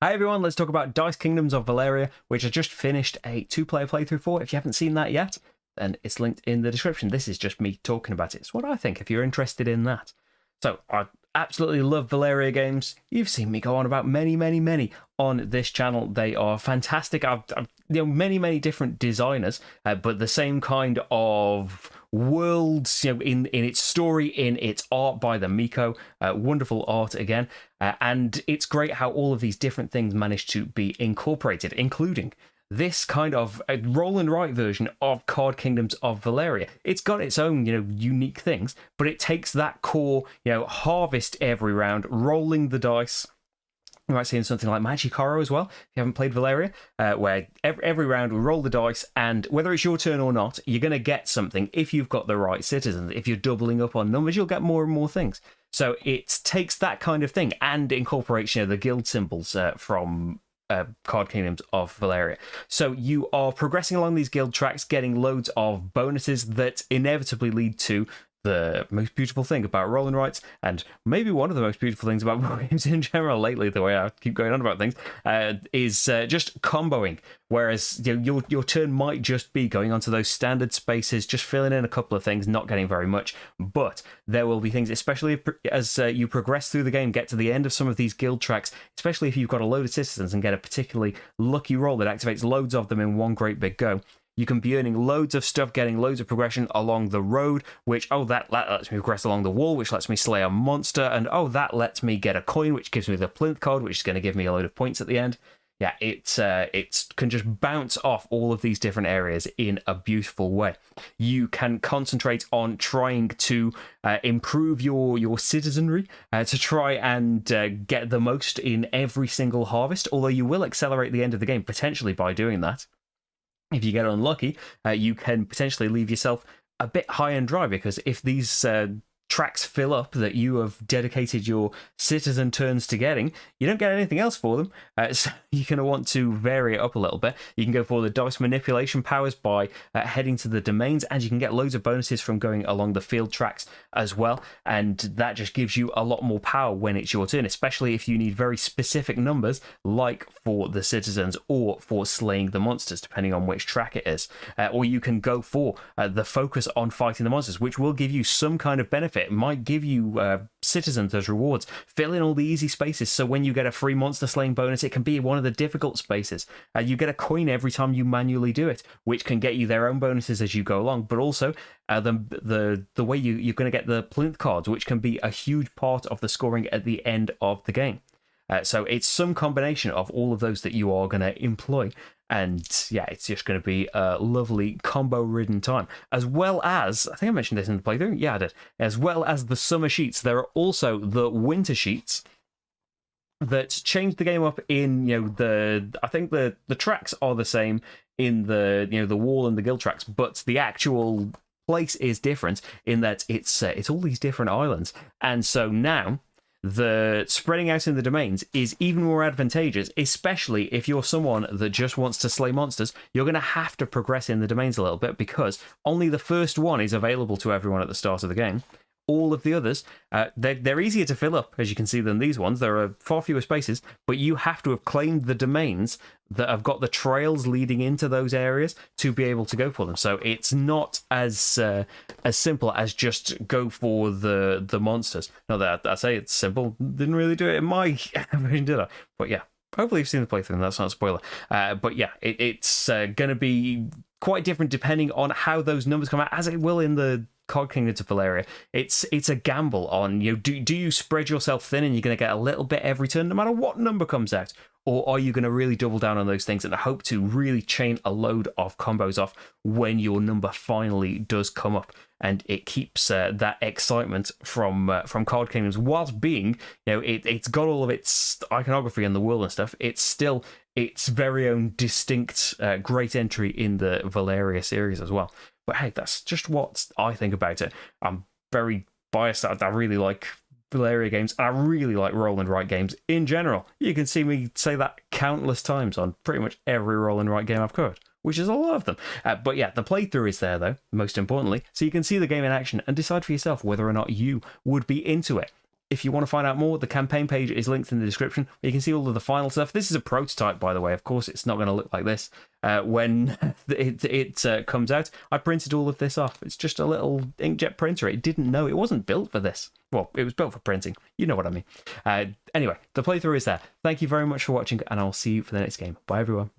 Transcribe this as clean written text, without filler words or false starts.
Hi everyone, let's talk about Dice Kingdoms of Valeria, which I just finished a 2-player playthrough for. If you haven't seen that yet, then it's linked in the description. This is just me talking about it. It's what I think, if you're interested in that. So, I absolutely love Valeria games. You've seen me go on about many on this channel. They are fantastic. I've many different designers, but the same kind of worlds, in its story, in its art by the Miko. Wonderful art again. And it's great how all of these different things manage to be incorporated, including this kind of roll and write version of Card Kingdoms of Valeria. It's got its own, unique things, but it takes that core, harvest every round, rolling the dice. You might see in something like Magicaro as well, if you haven't played Valeria, where every round we roll the dice, and whether it's your turn or not, you're going to get something if you've got the right citizens. If you're doubling up on numbers, you'll get more and more things. So it takes that kind of thing and incorporates, the guild symbols from Card Kingdoms of Valeria. So you are progressing along these guild tracks, getting loads of bonuses that inevitably lead to the most beautiful thing about roll and writes, and maybe one of the most beautiful things about games in general lately, the way I keep going on about things, is just comboing. Whereas your turn might just be going onto those standard spaces, just filling in a couple of things, not getting very much. But there will be things, especially as you progress through the game, get to the end of some of these guild tracks, especially if you've got a load of citizens and get a particularly lucky roll that activates loads of them in one great big go. You can be earning loads of stuff, getting loads of progression along the road, which, that lets me progress along the wall, which lets me slay a monster, and that lets me get a coin, which gives me the plinth card, which is going to give me a load of points at the end. Yeah, it can just bounce off all of these different areas in a beautiful way. You can concentrate on trying to improve your citizenry to try and get the most in every single harvest, although you will accelerate the end of the game potentially by doing that. If you get unlucky, you can potentially leave yourself a bit high and dry, because if these tracks fill up that you have dedicated your citizen turns to getting, you don't get anything else for them. So you're going to want to vary it up a little bit. You can go for the dice manipulation powers by heading to the domains, and you can get loads of bonuses from going along the field tracks as well. And that just gives you a lot more power when it's your turn, especially if you need very specific numbers, like for the citizens or for slaying the monsters, depending on which track it is. Or you can go for the focus on fighting the monsters, which will give you some kind of benefit. It might give you citizens as rewards. Fill in all the easy spaces, so when you get a free monster slaying bonus, it can be one of the difficult spaces. You get a coin every time you manually do it, which can get you their own bonuses as you go along, but also the way you're going to get the plinth cards, which can be a huge part of the scoring at the end of the game. So it's some combination of all of those that you are going to employ. And yeah, it's just going to be a lovely combo-ridden time. As well as, I think I mentioned this in the playthrough. Yeah, I did. As well as the summer sheets, there are also the winter sheets that change the game up in, I think the tracks are the same in the, the wall and the guild tracks, but the actual place is different in that it's all these different islands. And so now the spreading out in the domains is even more advantageous, especially if you're someone that just wants to slay monsters. You're going to have to progress in the domains a little bit, because only the first one is available to everyone at the start of the game. All of the others, they're easier to fill up, as you can see, than these ones. There are far fewer spaces, but you have to have claimed the domains that have got the trails leading into those areas to be able to go for them. So it's not as simple as just go for the monsters. Not that I say it's simple. Didn't really do it in my version, did I? But yeah, hopefully you've seen the playthrough, and that's not a spoiler. But yeah, it's going to be quite different depending on how those numbers come out, as it will in the Card Kingdoms of Valeria. It's a gamble on, do you spread yourself thin and you're going to get a little bit every turn no matter what number comes out, or are you going to really double down on those things and hope to really chain a load of combos off when your number finally does come up? And it keeps that excitement from Card Kingdoms, whilst being, it's got all of its iconography in the world and stuff. It's still its very own distinct great entry in the Valeria series as well. But hey, that's just what I think about it. I'm very biased. I really like Valeria games, and I really like roll and write games in general. You can see me say that countless times on pretty much every roll and write game I've covered, which is a lot of them. But yeah, the playthrough is there, though, most importantly, so you can see the game in action and decide for yourself whether or not you would be into it. if you want to find out more, the campaign page is linked in the description. You can see all of the final stuff. This is a prototype, by the way. Of course, it's not going to look like this when it comes out. I printed all of this off. It's just a little inkjet printer. It didn't know. It wasn't built for this. Well, it was built for printing. You know what I mean. Anyway, the playthrough is there. Thank you very much for watching, and I'll see you for the next game. Bye, everyone.